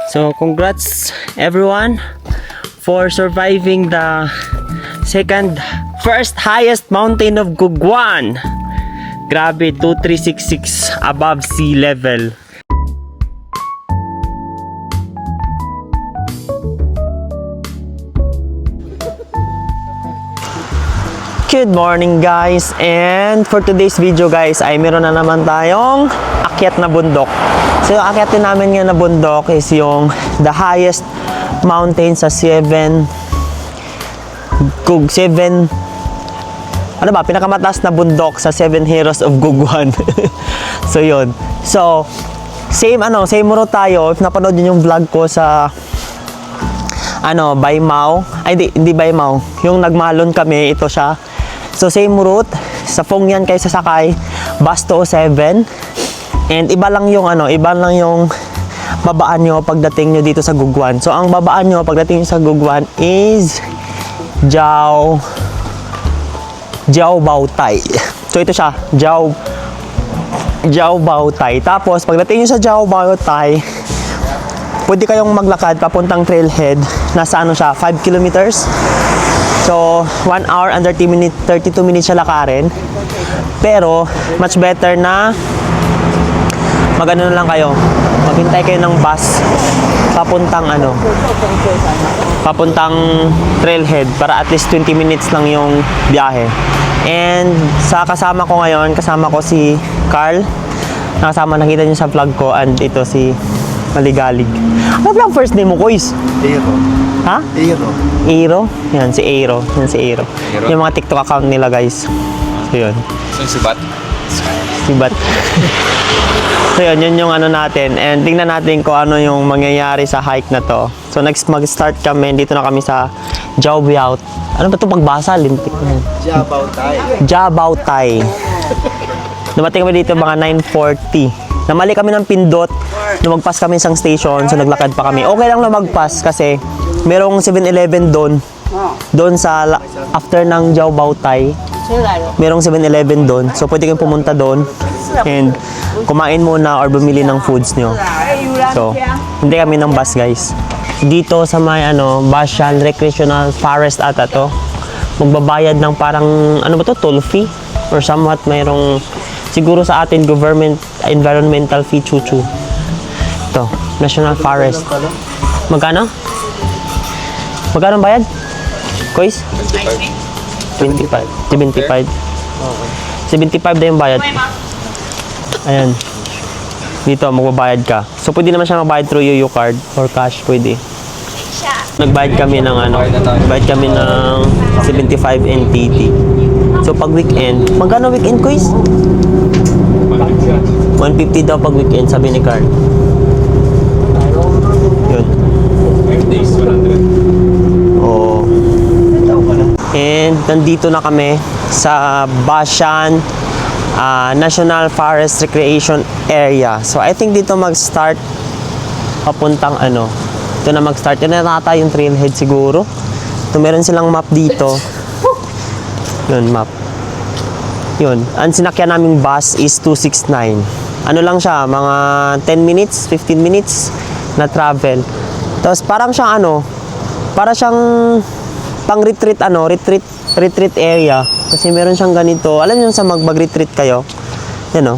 So congrats everyone for surviving the first highest mountain of Gugwan. Grabe, 2366 above sea level. Good morning guys, and for today's video guys ay meron na naman tayong akyat na bundok. So yung akyatin namin ngayon na bundok is yung the highest mountain sa 7 pinakamataas na bundok sa 7 Heroes of Gugwan. So yun. So same route tayo. If napanood yun yung vlog ko sa Baymao. Ay hindi Baymao. Yung nagmalon kami, ito siya. So same route, sa Phong yan kayo sasakay, bus 207. And iba lang yung babaan nyo pagdating nyo dito sa Gugwan. So ang babaan nyo pagdating nyo sa Gugwan is Jiao Baotai. So ito siya, Jiao Baotai. Tapos pagdating nyo sa Jiao Baotai, pwede kayong maglakad papuntang trailhead. Nasa 5 kilometers. So, 1 hour and 32 minutes siya lakarin. Pero, much better na magano na lang kayo. Maghintay kayo ng bus papuntang trailhead para at least 20 minutes lang yung biyahe. And sa kasama ko ngayon, kasama ko si Carl. Nakita niyo sa vlog ko, and ito si Maligalig. Ano ba ang first name mo, Kois? Eero. Ha? Eero. Eero? Yan, si Eero. Yung mga TikTok account nila, guys. So, yun. Si Bat? Si Bat. So, yun yung natin. And tingnan natin kung ano yung mangyayari sa hike na to. So, next mag-start kami. Dito na kami sa Jiao Baotai. Ano ba ito pagbasa? Lintik na. Jiao Baotai. Jiao Baotai. Dumating kami dito mga 9:40. Namali kami ng pindot. Lumagpas kami isang station, so naglakad pa kami. Okay lang lumagpas kasi merong 7-Eleven doon. Doon sa after ng Jiao Baotai. Merong 7-Eleven doon. So pwede kayong pumunta doon and kumain muna or bumili ng foods nyo. So, hindi kami ng bus, guys. Dito sa may Bashan Recreational Forest ata to. Magbabayad ng parang toll fee or somewhat mayroong siguro sa atin government environmental fee chuchu. Ito, National Forest. Magkano? Magkano bayad? Kois? 25. 75. 75 na yung bayad. Ayan. Dito, magbabayad ka. So, pwede naman siya magbayad through UU card or cash, pwede. Nagbayad kami ng nagbayad kami ng 75 NTT. So, pag weekend, magkano weekend, Kois? 150 daw pag weekend, sabi ni Carl. Yun. 5 days, 100. Oo. And nandito na kami sa Bashan National Forest Recreation Area. So I think dito mag-start papuntang Ito na mag-start. Yan na nata yung trailhead siguro. Ito meron silang map dito. Yun, map. Yun. Ang sinakyan naming bus is 269. Ano lang siya, mga 10 minutes, 15 minutes na travel. Tapos parang siyang para siyang pang-retreat retreat area. Kasi meron siyang ganito. Alam niyo sa mag-retreat kayo? Yan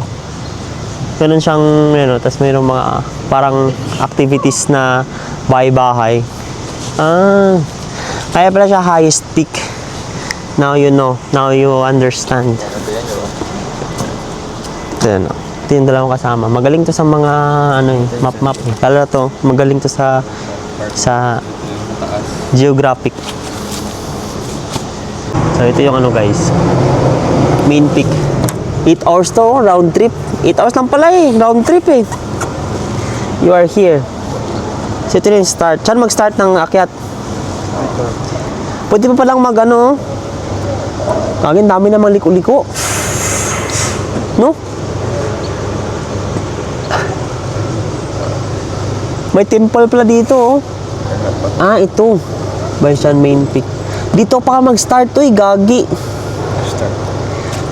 meron siyang tapos meron mga parang activities na bahay-bahay. Kaya pala siya highest peak. Now you know. Now you understand. Ito yung dalawang kasama. Magaling to sa mga map. Lalo to, magaling to sa geographic. So ito yung guys. Main peak. 8 hours to, round trip. 8 hours lang pala round trip You are here. So ito yung start. Saan mag-start ng akyat? Pwede pa palang Kagin dami namang liko-liko. No? May temple pala dito ito. Bashan Main Peak. Dito pa ka mag-start gagi.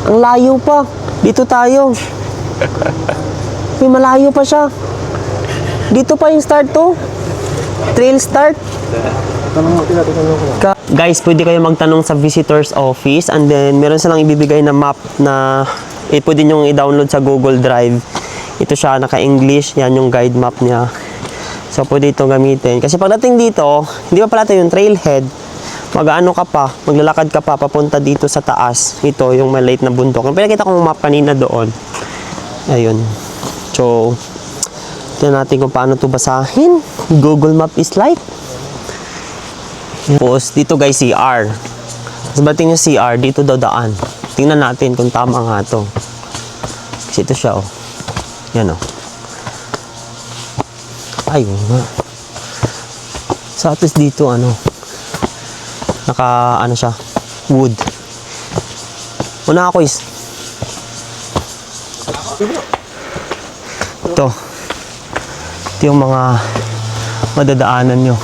Ang layo pa. Dito tayo. May malayo pa siya. Dito pa yung start Trail start? Guys, pwede kayo magtanong sa visitor's office and then meron silang ibibigay na map na pwede nyo i-download sa Google Drive. Ito siya, naka-English. Yan yung guide map niya. So, pwede itong gamitin. Kasi pagdating dito, hindi pa pala ito yung trailhead. Mag-ano ka pa, maglalakad ka pa, papunta dito sa taas. Ito, yung maliit na bundok. Yung pinakita kong map kanina doon. Ayun. So, tingnan natin kung paano ito basahin. Google Map is life. Tapos, dito guys, CR. Mas bating yung CR, dito daw daan. Tingnan natin kung tama nga ito. Kasi ito siya, oh. Yan, oh. Ayun nga. So, at least dito, ano, ano siya, wood. Una ako is, ito yung mga madadaanan nyo.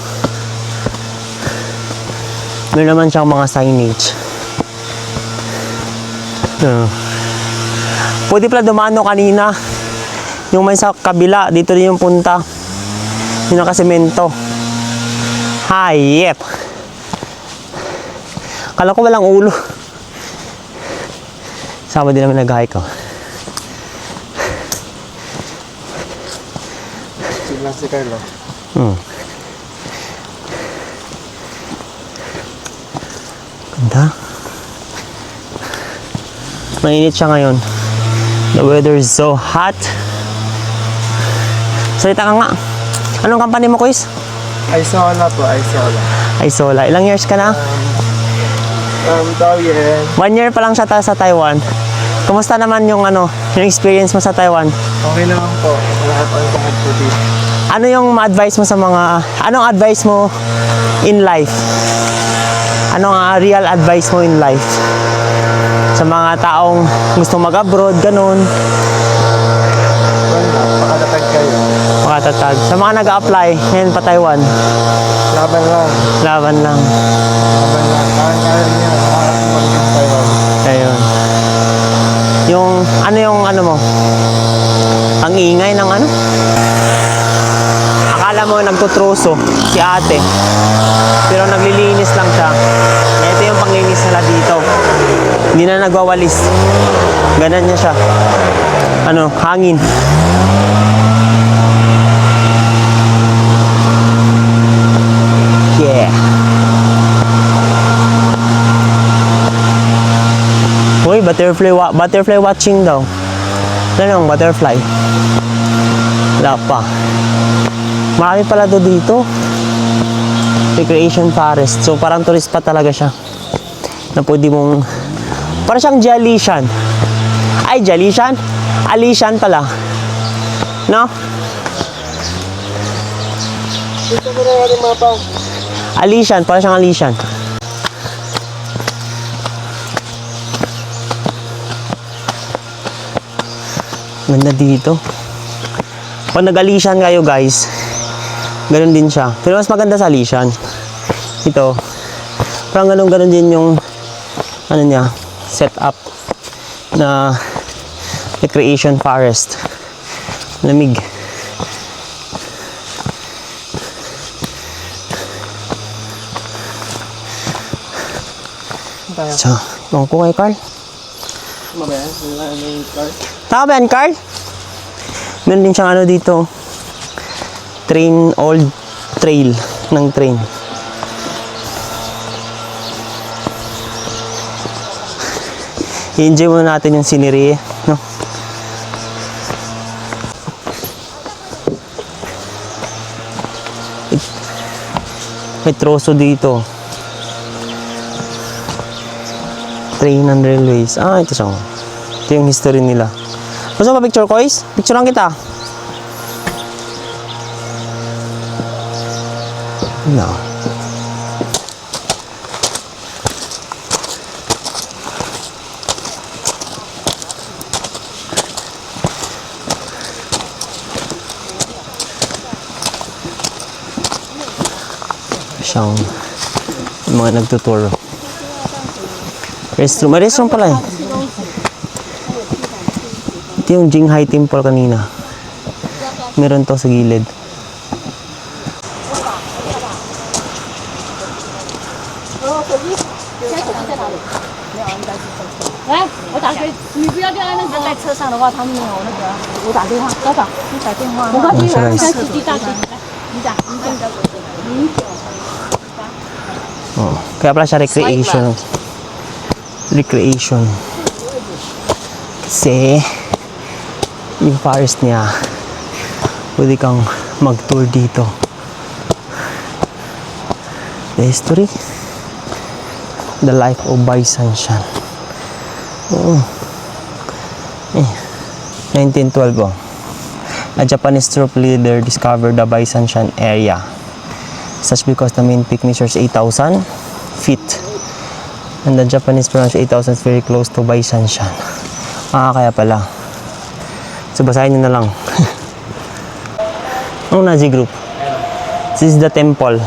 Meron naman siyang mga signage. Pwede pala dumano kanina. Yung may sa kabila, dito rin yung punta. Yung nakasemento. Hayep. Kala ko walang ulo. Sama din namin nag-hike, oh. Lang si Carlo. Ganda. Mainit siya ngayon. The weather is so hot. Salita ka nga. Anong company mo, Kuis? Isola po, Isola. Isola. Ilang years ka na? Taoyen. 1 year pa lang siya sa Taiwan. Kumusta naman yung yung experience mo sa Taiwan? Okay naman po. Lahat ang lahat po dito. Ano yung ma-advise mo sa anong advice mo in life? Anong real advice mo in life? Sa mga taong gusto mag-abroad, ganun. Wala, pakatatag kayo. Makatatag. Sa mga nag-a-apply, ngayon pa Taiwan. Laban lang. Laban lang. Laban lang. Kaya niya. Mag-in Taiwan. Ayun. Yung mo? Ang ingay ng Akala mo nagtutroso si ate. Pero naglilinis lang siya. Ito yung panglinis nila dito. Hindi na nagwawalis. Ganan niya siya. Hangin. Yeah. Uy, butterfly watching daw. Ano yung butterfly? Wala pa. Marami pala dito. Recreation forest. So parang tourist pa talaga siya. Na pwede mong... Parang siyang Jalishan. Ay, Jalishan? Alishan pala. No? Dito mo na yung mapa. Alishan, parang siyang Alishan. Ganda dito. Pag nag-Alishan kayo guys, ganun din siya. Pero mas maganda sa Alishan. Ito, parang ganun din yung niya, setup na recreation forest. Lamig. So, ewan ko kay Carl. Tama ba yan, Carl? Meron din siyang dito. Old trail ng train. I-enjoy muna natin yung scenery, no? May troso dito. Train and railways. Ito siya. Ito yung history nila. Gusto mo picture, Kois? Picture lang kita. No. Siyang mga nagtuturo. Restroom. May restroom pala eh. Ito yung Jinghai Temple kanina. Meron to sa gilid. 来，我打给你，不要掉在那个在车上的话，他们没有那个，我打电话，校长，你打电话。我告诉你，现在司机大哥，你打。Oh, kaya pala siya recreation. Recreation. Kasi, yung forest niya, pwede kang mag-tour dito. The history, the life of Baisanshan. Oo. 1912, oh. A Japanese troop leader discovered the Baisanshan area. Such because the main peak measures 8,000 feet. And the Japanese pronounce 8,000 is very close to Baisanshan. Kaya pala. So, basahin nyo na lang. Ang Nazi group. This is the temple.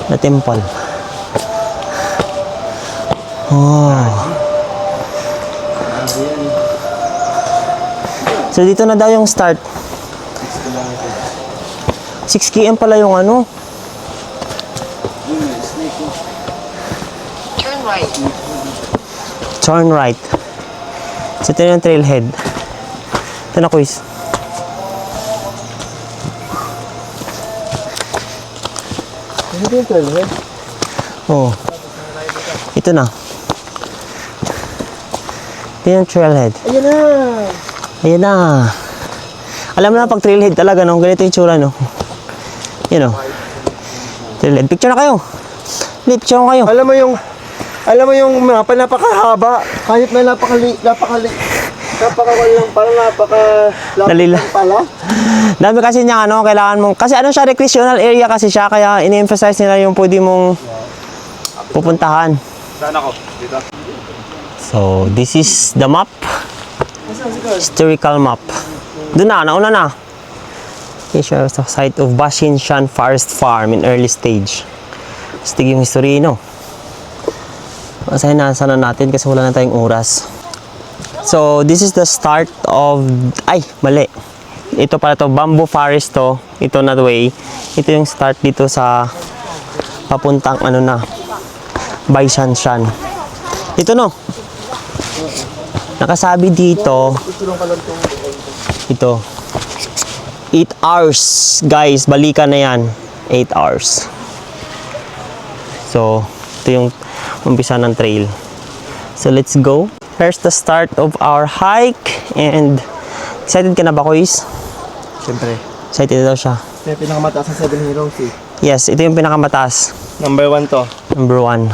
The temple. Oh. So, dito na daw yung start. 6 km pala yung ano. Turn right. Turn right. So, ito yung trailhead. Ito na, quiz. Hindi yung trailhead. Oh. Ito na. Ito yung trailhead. Ayan na! Ayan na. Alam mo na pag trailhead talaga, no? Ganito yung tsura, no? Yan, no? Trailhead. Picture na kayo. Picture na kayo. Alam mo yung mapa napakahaba. Kahit na Dalila. pala. Dami kasi niya, ano, kailangan mong, kasi ano siya, recreational area kasi siya, kaya ini-emphasize nila yung pwede mong pupuntahan. Saan ako? Dito? So, this is the map. Historical map. Doon na, nauna na. Okay, shows the site of Baisanshan Forest Farm in early stage. Stig yung history, no? Masahin na sana natin kasi wala na tayong oras. So, this is the start of... Ay, mali. Ito pala to, bamboo forest to. Ito na the way. Ito yung start dito sa papuntang ano na, Baisanshan. Ito, no? Nakasabi dito. Ito. 8 hours. Guys, balikan na yan. 8 hours. So, ito yung umpisa ng trail. So, let's go. Here's the start of our hike. And, excited ka na ba, Kois? Siyempre. Excited daw siya. Ito yung pinakamataas ng 7 Heroes eh. Yes, ito yung pinakamataas. Number 1 to. Number 1.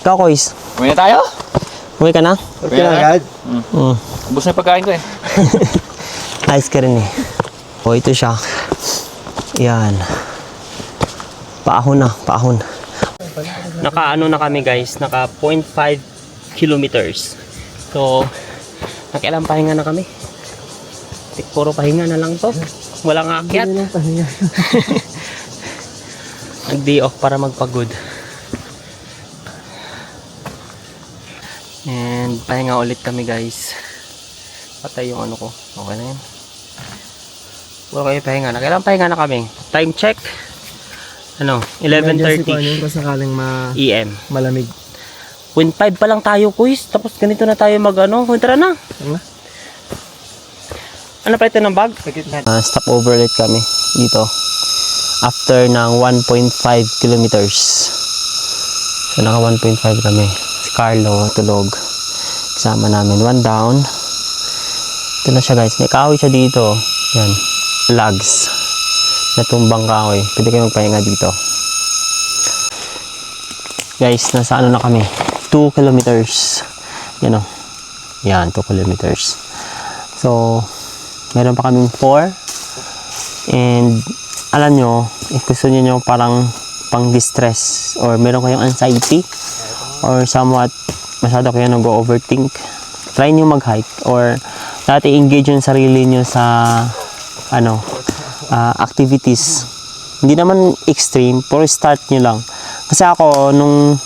Ikaw, Kois? Uwi na tayo? Uwi ka na? Okay na agad? Ubus na yung pagkain ko eh. Nice ka rin eh. O, ito siya. Yan. Paahon na, paahon. Naka-ano na kami guys, naka 0.5 kilometers. So, nakialam pahinga na kami. Puro pahinga na lang to. Walang aakyat. Nag-day off para magpagod. And pahinga ulit kami guys. Patay yung ano ko. Okay na yan. Puro kayo pahinga na. Kailangan pahinga na kami. Time check. Ano? 11:30 Kung sakaling EM. malamig. 0.5 pa lang tayo, kuis. Tapos ganito na tayo mag ano. Tara na. Ano pa ito ng bag? Stop over ulit kami dito. After ng 1.5 kilometers. So naka 1.5 kami. Si Carlo tulog. Kasama namin. 1 down. Ito na siya guys. May kahoy siya dito. Yan. Logs. Natumbang kahoy. Pwede kayo magpahinga dito. Guys, nasa ano na kami. 2 kilometers. Yan o. Yan, 2 kilometers. So, meron pa kaming 4. And, alam nyo, if gusto nyo parang pang-distress or meron kayong anxiety or somewhat masyado kayo nag-overthink, try nyo mag-hike or dati engage yung sarili nyo sa ano, activities. Hindi naman extreme, pero start nyo lang. Kasi ako, nung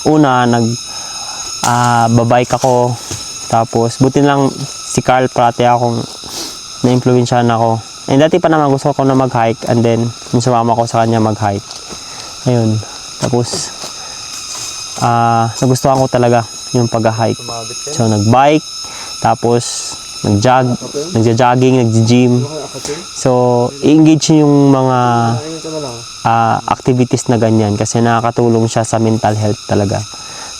una, babike ako. Tapos, buti lang si Carl Prate akong na-influensyahan ako. And dati pa naman gusto ko na mag-hike. And then, yung sumama ko sa kanya mag-hike. Ayun. Tapos, nagustuhan ko talaga yung pag-hike. So, nag-bike, tapos, nagja-jogging, nagja-gym. So, i-engage nyo yung mga activities na ganyan kasi nakakatulong siya sa mental health talaga,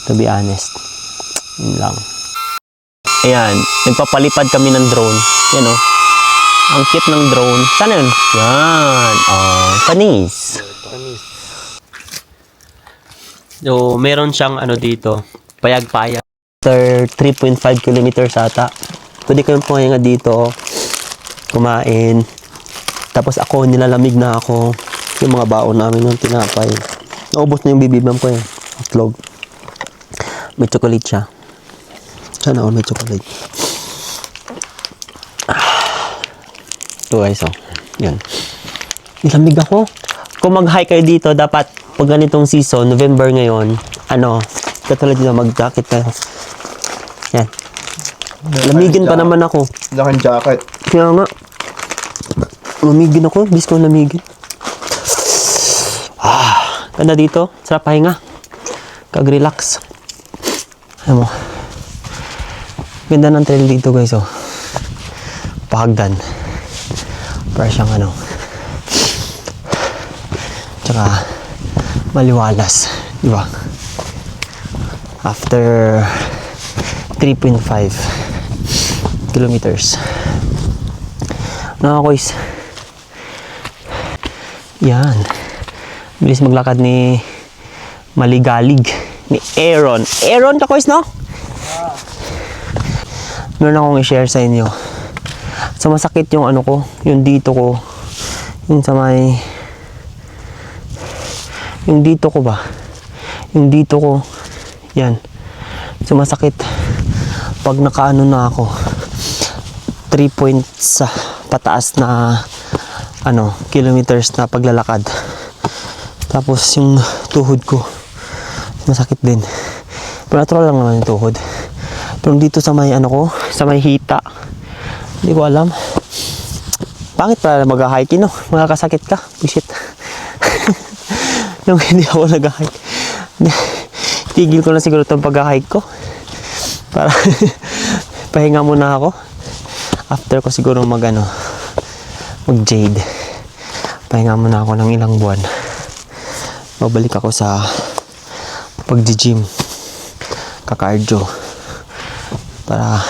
to be honest. Yun lang. Ayan, nagpapalipad kami ng drone. Yan o. Ang cute ng drone. Saan yun? Yan. Panis. So, meron siyang ano dito, payag-payag. After 3.5 kilometers ata. Pwede kayong pumahinga dito, kumain. Tapos ako, nilalamig na ako. Yung mga baon namin ng tinapay. Naubos na yung bibibam ko eh. Itlog. May chocolate siya. Sana all may chocolate. Ito guys, oh. Yan. Nilamig ako. Kung mag-hike kayo dito, dapat pag ganitong season, November ngayon, katulad dito, mag-jacket kayo. Yan. Lamigin pa naman ako. Laking jacket. Kaya nga, lamigin ako. Bis ko lamigin. Ganda dito. Sarap pahinga. Kag-relax. Alam mo. Ganda ng trail dito guys, oh. Pahagdan. Para siyang ano. Tsaka, maliwalas. Diba? After 3.5 kilometers. Mga kois. Yan. Bilis maglakad ni Maligalig. Ni Aaron. Aaron ka kois, no? Meron akong i-share sa inyo. So masakit yung ano ko. Yung dito ko. Yung sa may... Yung dito ko ba? Yung dito ko. Yan. So masakit. Pag nakaano na ako. 3 points pataas na kilometers na paglalakad. Tapos yung tuhod ko masakit din. Pero natural lang naman yung tuhod. Pero dito sa may sa may hita. Hindi ko alam. Pangit pala mag-hike, no? Makakasakit ka. Bisit. Nung hindi ako nag-hike. Tigil ko na siguro itong pag-hike ko. Para pahinga muna ako. After ko siguro mag-jade. Pahinga muna ako ng ilang buwan. Babalik ako sa pag-gym. Kakardio. Para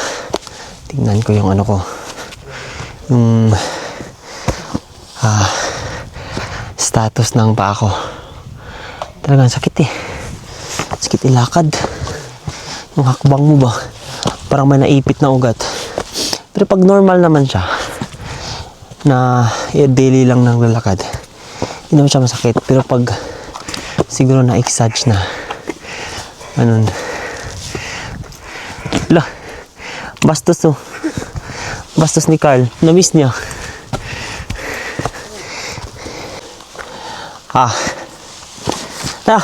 tingnan ko yung yung status ng paa ko. Talagang sakit eh. Sakit ilakad. Yung hakbang mo ba? Parang may naipit na ugat. Pero pag normal naman siya, na daily lang ng lalakad, hindi naman siya masakit. Pero pag siguro na-exage na, bastos to. Bastos ni Carl. Na-miss niya. Tara.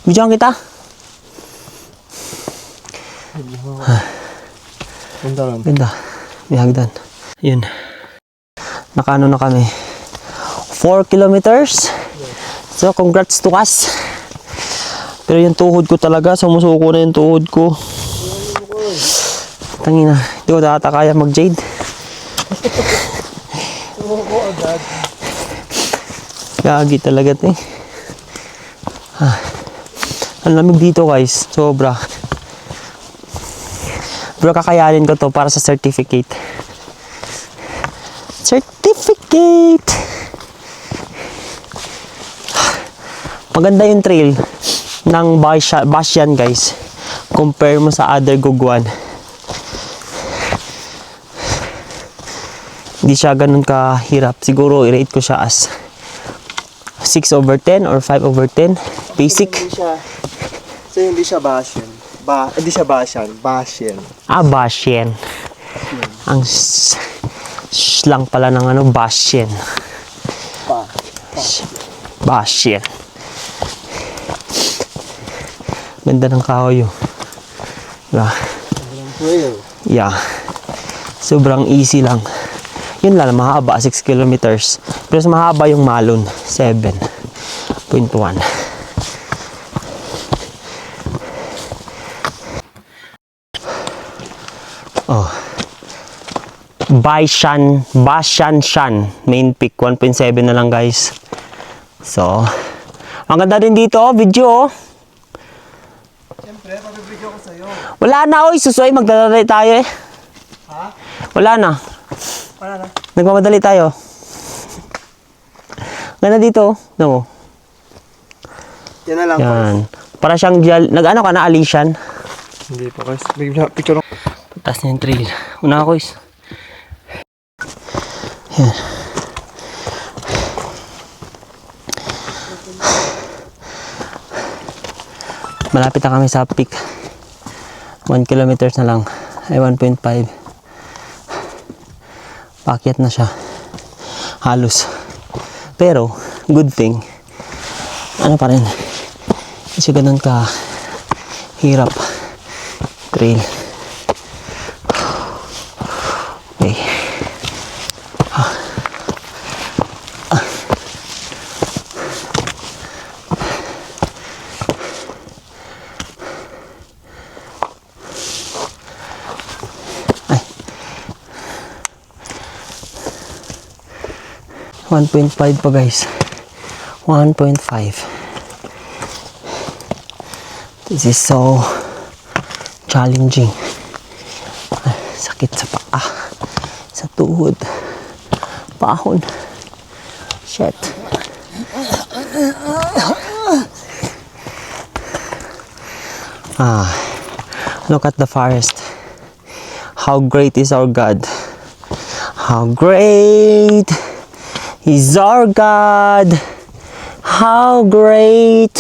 Bidyoan kita. Ganda. May hagdan. Yun. Nakaano na kami. 4 kilometers. So, congrats to us. Pero yung tuhod ko talaga, sumusuko na yung tuhod ko. Tangina, hindi ko data kaya mag-jade. Gagi talaga ito eh. Ang lamig dito guys, sobra. Pero kakayanin ko to para sa certificate. Certificate! Maganda yung trail ng Basyan guys. Compare mo sa other Gugwan. Hindi siya ganun kahirap. Siguro i-rate ko siya as 6/10 or 5/10. Basic. Hindi siya Basyan. Hindi siya Basyan. Basyan. Basyan. Ang lang pala ng Basyan. Basyan. Ganda ng kahoy. Diba? Yeah. Sobrang easy lang. Yun lang, mahaba, 6 kilometers. Pero mas mahaba yung Malon, 7. 0.1. Oh. Bashanshan main peak 1.7 na lang guys. So, ang ganda din dito, video. Siyempre, pag-video ko sa'yo. Wala na, oy, susoy, magdadali tayo eh. Ha? Wala na. Wala na. Nagmamadali tayo. Ganda dito, no. Yan na lang. Yan. Para siyang nag-ano ka na, Alician. Hindi pa guys. Picture ako. Taas na yung trail. Una ako is. Yan. Malapit na kami sa peak. 1 kilometers na lang. Ay 1.5. Paakyat na siya. Halos. Pero, good thing. Ano pa rin. Kasi ganun ka hirap. Trail. Okay. 1.5 pa guys. 1.5. This is so challenging. Sakit sa paa, sa tuhod, pahon. Shit. Look at the forest. How great is our God. How great is our God. How great.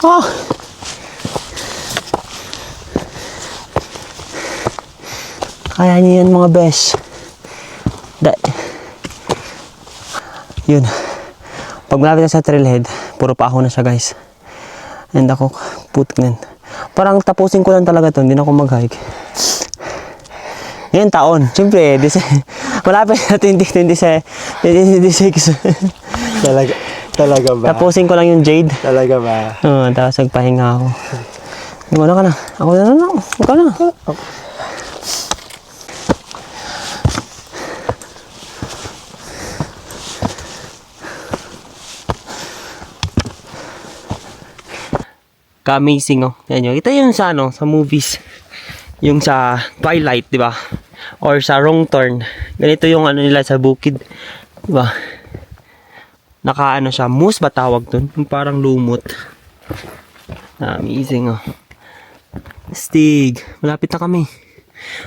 Oh. Kaya niyo yan mga bes. Yun. Pag malapit na sa trailhead, puro pa ako na siya guys. And ako, putik na. Parang tapusin ko lang talaga to, hindi na ako mag-hike. Ngayon taon, siyempre, malapit na 2026. Talaga ba? Tapusin ko lang yung Jade. Talaga ba? Tapos nagpahinga ako. Wala ka na. Ako na lang. Ikaw na. Ka-amazing oh. Yan nyo. Ito yung sa ano, sa movies. Yung sa Twilight, di ba? Or sa Wrong Turn. Ganito yung ano nila sa bukid. Di ba? Naka ano siya, moose ba tawag dun? Yung parang lumot. Amazing oh. Stig. Malapit na kami.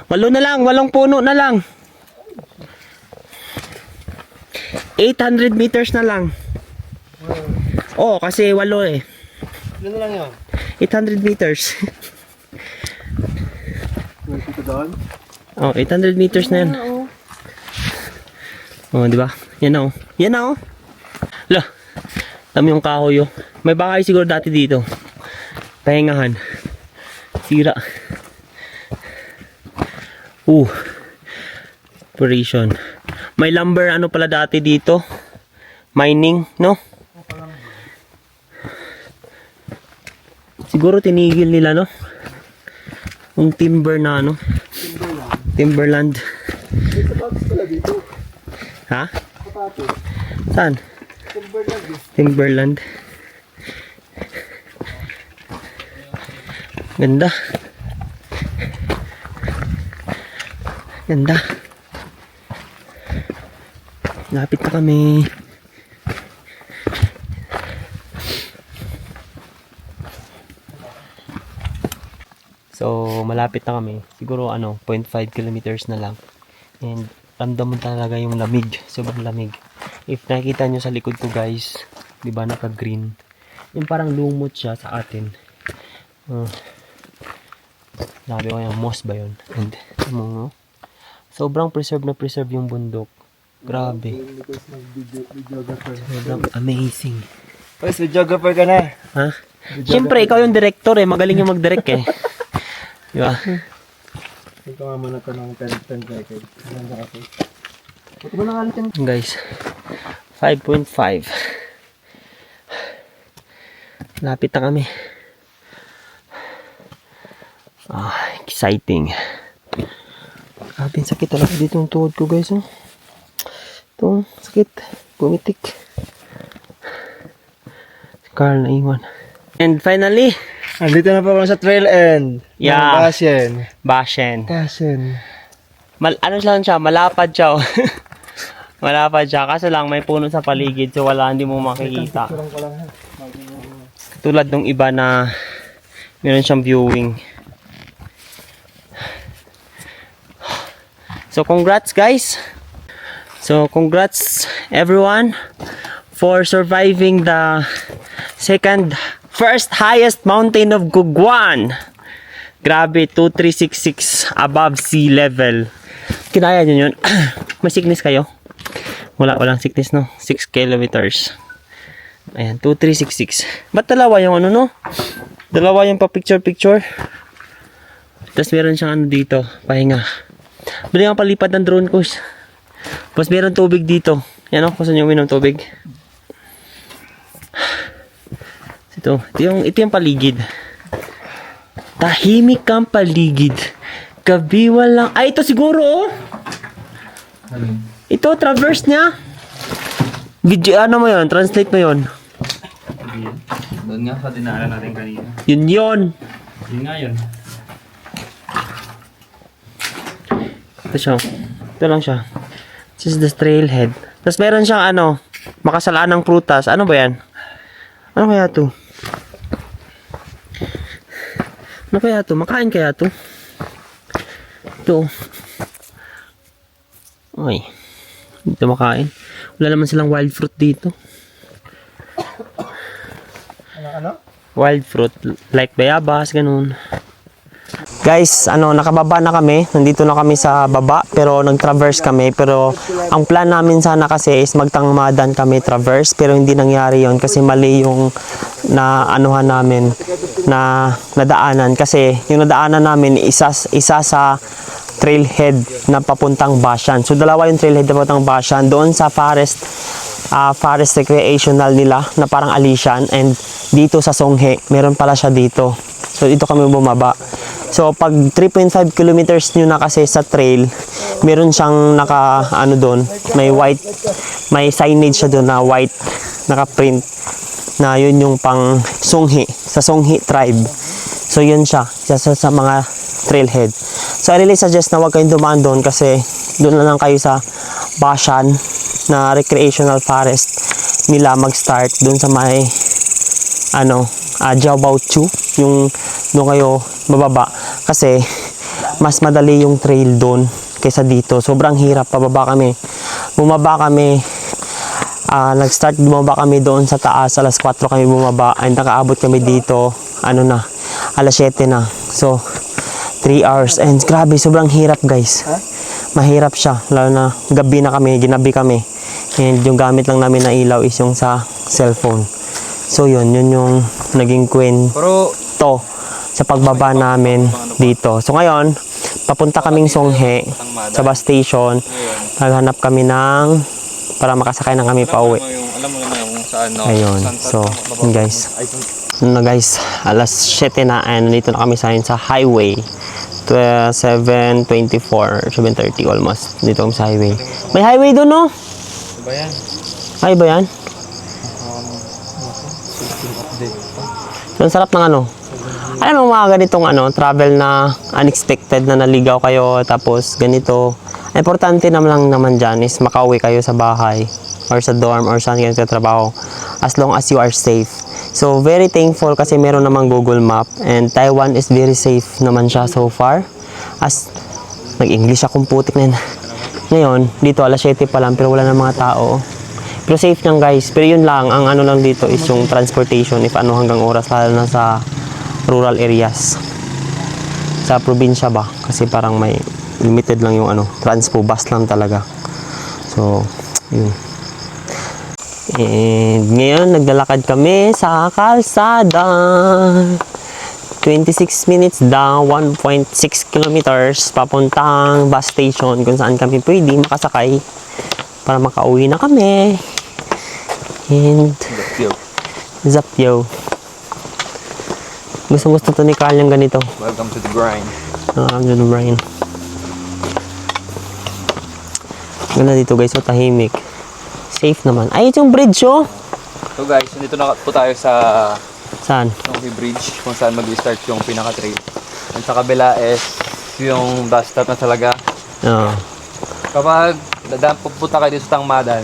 8 na lang, 8 puno na lang. 800 meters na lang. Oh, kasi 8 eh. Ano na lang yun? 800 meters. Dito doon? Oh, 800 meters na yan. Oh, di ba? Yan na oh. Yan na oh. Lah, dami yung kahoy oh. May bahay siguro dati dito. Pahingahan. Sira. Operation. May lumber ano pala dati dito. Mining, no? Siguro tinigil nila, no? Yung timber na ano. Timberland. May sapatos pala dito. Ha? Sapatos. Saan? Timberland. Timberland. Ganda. Ganda. Lapit na kami. So, malapit na kami. Siguro ano, 0.5 kilometers na lang. And ramdam mo talaga yung lamig. Sobrang lamig. If nakikita nyo sa likod ko guys, di ba naka-green? Yung parang lumot siya sa atin. Sabi ko yung moss ba yun? And, no? Sobrang preserve na preserve yung bundok. Grabe. Sobrang amazing. Guys, videographer ka na. Ha? Siyempre, ikaw yung director eh. Magaling yung mag-direct eh. Di ba? Ito nga muna ito ng 10 seconds. Ganda kasi. Ito mo na nga natin. Guys, 5.5. Lapit na kami. Exciting. Grabe, sakit talaga dito yung tuhod ko, guys. Oh. Ito, sakit. Pumitik. Si Carl na iwan. And finally, Andito na po ako sa trail end. Yeah. Bashen. Bashen. Ano lang siya, malapad siya. Oh. Malapad siya. Kaso lang, may puno sa paligid. So wala, hindi mo makikita. Tulad nung iba na meron siyang viewing. So congrats guys. So congrats everyone for surviving the first highest mountain of Guguan. Grabe, 2366 above sea level. Kinaya nyo yun? May sickness kayo? Walang sickness, no? 6 kilometers. Ayan, 2366. Ba't dalawa yung ano, no? Dalawa yung pa-picture-picture. Tapos meron siyang ano dito, pahinga. Bili nga palipad ng drone ko. Tapos meron tubig dito. Yan o, kung saan yung uminom tubig. Ito yung paligid. Tahimik ang paligid. Gabi walang... Ay, ito siguro, oh. Ito, traverse niya. Video, ano mo yun? Translate mo yun. Doon nga sa dinaanan natin kanina. Yun. Yun nga yun. Ito siya. Ito lang siya. This is the trailhead. Tapos meron siyang ano, makasalaan ng prutas. Ano ba yan? Ano kaya to? Ano kaya to? Makain kaya to? Ito. Ay. Dito makain. Wala naman silang wild fruit dito. Ano? Wild fruit. Like bayabas, ganun. Guys, nakababa na kami. Nandito na kami sa baba, pero nag-traverse kami. Pero ang plan namin sana kasi is magtangmadan kami traverse, pero hindi nangyari yon kasi mali yung anuhan namin na nadaanan. Kasi yung nadaanan namin isa sa trailhead na papuntang Bashan. So dalawa yung trailhead na papuntang Bashan. Doon sa forest recreational nila na parang Alishan, and dito sa Songhe, meron pala siya dito. So dito kami bumaba. So pag 3.5 kilometers nyo na kasi sa trail, meron siyang doon, may signage siya doon na white, naka-print na yun yung pang Songhe, sa Songhe tribe. So yun siya, sa mga trailhead. So I really suggest na huwag kayong dumaan doon kasi doon na lang kayo sa Bashan na recreational forest nila mag-start doon sa may Jiaobaochu, yung doon kayo bababa kasi mas madali yung trail doon kaysa dito. Sobrang hirap, bumaba kami nag-start bumaba kami doon sa taas, alas 4 kami bumaba, and nakaabot kami dito alas 7 na. So 3 hours, and grabe, sobrang hirap guys. Mahirap siya, lalo na ginabi kami, and yung gamit lang namin na ilaw is yung sa cellphone. So yun yung naging kwento sa pagbaba namin dito. So ngayon, papunta kaming Songhe sa bus station. Naghanap kami para makasakay na kami pa uwi. Alam mo naman kung saan, no? Ayun. So, yun guys. Guys, alas 7 na, and dito na kami sa highway. 7:24, 7:30 almost. Dito kami sa highway. May highway doon, no? Ba yan? Ay ba yan? So, ang sarap ng alam mo mga ganitong travel na unexpected na naligaw kayo, tapos ganito. Ang importante naman dyan is makauwi kayo sa bahay or sa dorm or saan kayo trabaho as long as you are safe. So very thankful kasi meron namang Google Map, and Taiwan is very safe naman siya so far. As nag-English akong putik na yun. Ngayon, dito alas 7 pa lang pero wala na mga tao. Pero safe lang guys. Pero yun lang, ang lang dito is yung transportation if hanggang oras, lalo na sa rural areas. Sa probinsya ba? Kasi parang may limited lang yung transpo, bus lang talaga. So, yun. And ngayon, naglalakad kami sa kalsada. 26 minutes down, 1.6 kilometers papuntang bus station kung saan kami pwede makasakay para makauwi na kami. And Zapyo. Gusto to ni Carl yung ganito. Welcome to the grind. Ganun, Brian. Ganda dito guys, so tahimik. Safe naman. Ay, ito yung bridge, oh. So guys, dito na po tayo sa Saan? Snowy Bridge kung saan mag-start yung pinaka-trail. And sa kabila is yung bus stop na talaga. Oo. Kapag pupunta kayo dito sa Tangmadan,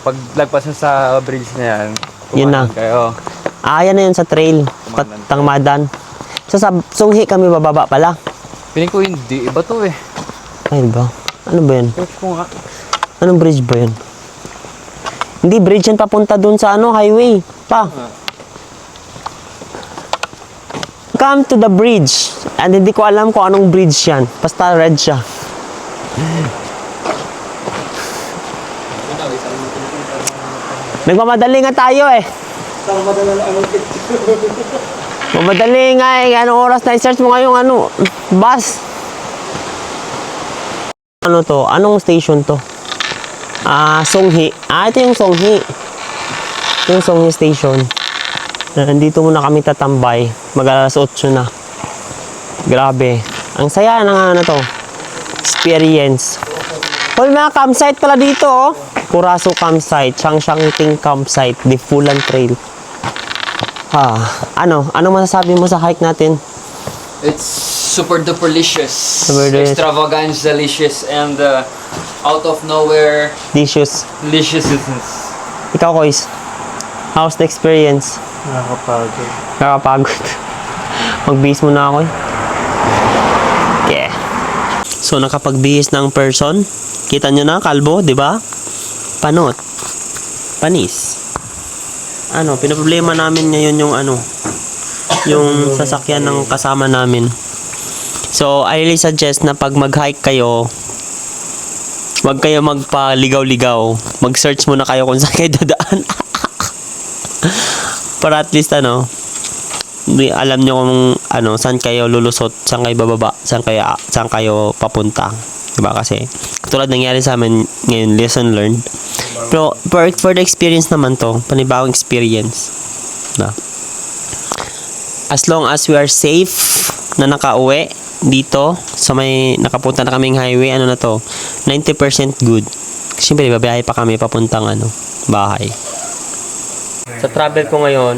pag lagpas nyo sa bridge na yan, Yun na. kumain kayo. Yan na yun sa trail. Tangmadan. So sa Sunghi kami bababa pala. Piling ko hindi. Iba to eh. Ay ba? Ano ba yun? Search ko nga. Anong bridge ba yun? Hindi, bridge yan papunta dun sa highway. Come to the bridge. And hindi ko alam kung anong bridge yan. Basta red siya. Nagmamadali nga tayo eh. Mamadali nga eh. Anong oras na i-search mo ngayong bus? Ano to? Anong station to? Songhi. Ito yung Songhi. Ito yung Songhi station. Nandito muna kami tatambay. Mag-alas 8 na. Grabe. Ang saya ng to. Experience. Well, mga campsite pala dito, oh. Curaçao campsite, Changshangting campsite, Difulan Trail. Ano masasabi mo sa hike natin? It's super duper delicious. Super delicious. Extravagant, delicious, and out of nowhere Dishes. deliciousness. Ikaw, Kois. How's the experience? Nakakapagod. Nakakapagod. Mag-bihis muna ako eh. Yeah. So, nakapag-bihis ng person. Kita nyo na, kalbo, di ba? Panot. Panis. Pinoproblema namin ngayon yung sasakyan ng kasama namin. So, I really suggest na pag mag-hike kayo, wag kayo magpaligaw-ligaw. Mag-search muna kayo kung saan kayo dadaan. Para at least alam nyo kung saan kayo lulusot, saan kayo bababa, saan kayo papunta. Diba? Kasi katulad nangyari sa amin ngayon, lesson learned. Pero for the experience naman to, panibagong experience. Na. As long as we are safe na nakauwi dito sa may nakapunta na kaming highway, 90% good. Siyempre, babiyahe pa kami papuntang bahay. Sa travel ko ngayon,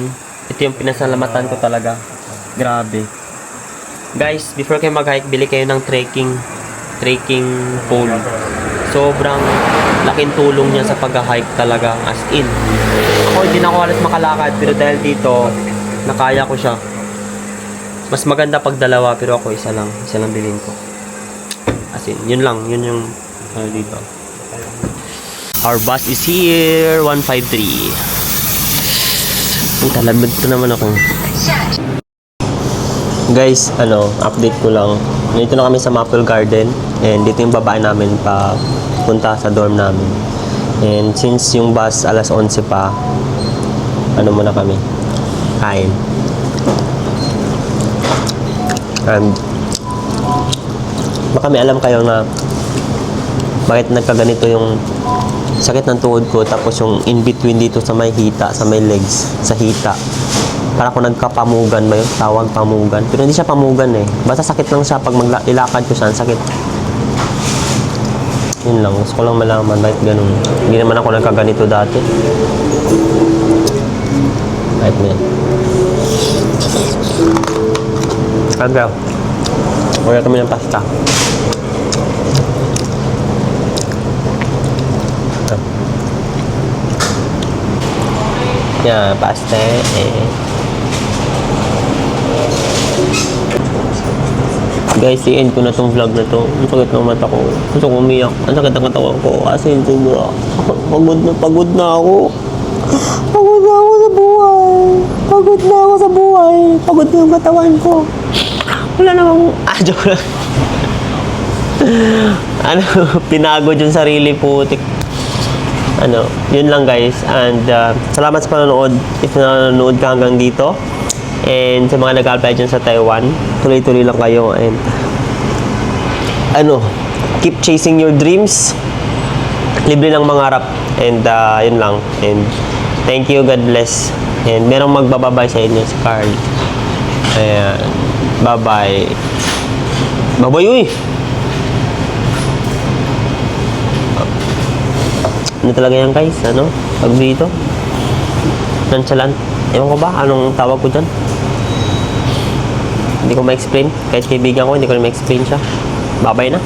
ito yung pinasalamatan ko talaga. Grabe. Guys, before kayo mag-hike, bili kayo ng trekking pole. Sobrang laking tulong niya sa pag-hike talaga, as in. Ako, hindi na ako halos makalakad, pero dahil dito, nakaya ko siya. Mas maganda pag dalawa, pero ako isa lang bilhin ko. As in, yun yung dito. Our bus is here, 153. Ang talabad ko naman ako. Guys, update ko lang. Dito na kami sa Maple Garden. And dito yung babae namin pa punta sa dorm namin. And since yung bus alas 11 pa, muna kami. Kain. And baka may alam kayo na bakit nagkaganito yung sakit ng tuhod ko, tapos yung in between dito sa may hita, sa may legs, sa hita. Para ko nagkapamugan ba yun? Tawag pamugan. Pero hindi siya pamugan eh. Basta sakit lang siya pag ilakad ko siya. Sakit. Yun lang. Gusto ko lang malaman bakit ganun. Hindi naman ako nagkaganito dati. Kahit mo yan. Kagaw. Order kami ng pasta. Yan, pasta Guys, i-end ko na tong vlog na to. Ang sakit ng mata ko. Gusto ko umiyak. Ang sakit ng katawan ko. Kasi sobra. Pagod na ako. Pagod na ako sa buhay. Pagod na ako sa buhay. Pagod na yung katawan ko. Wala namang... joke lang. Pinagod yung sarili putik. Yun lang guys. And salamat sa panonood. If nanonood ka hanggang dito. And sa mga nag-apply dyan sa Taiwan, tuloy-tuloy lang kayo. And keep chasing your dreams. Libre ng mangarap. And yun lang. And thank you, God bless. And merong magbababay sa inyo, si Carl. Ayan. Bye-bye. Bye-bye, uy! Ano talaga yan, guys? Ano? Pag dito? Nonchalant. Ewan ko ba? Anong tawag ko dyan? Hindi ko ma-explain. Kahit kaibigan ko, hindi ko na ma-explain siya. Bye-bye na.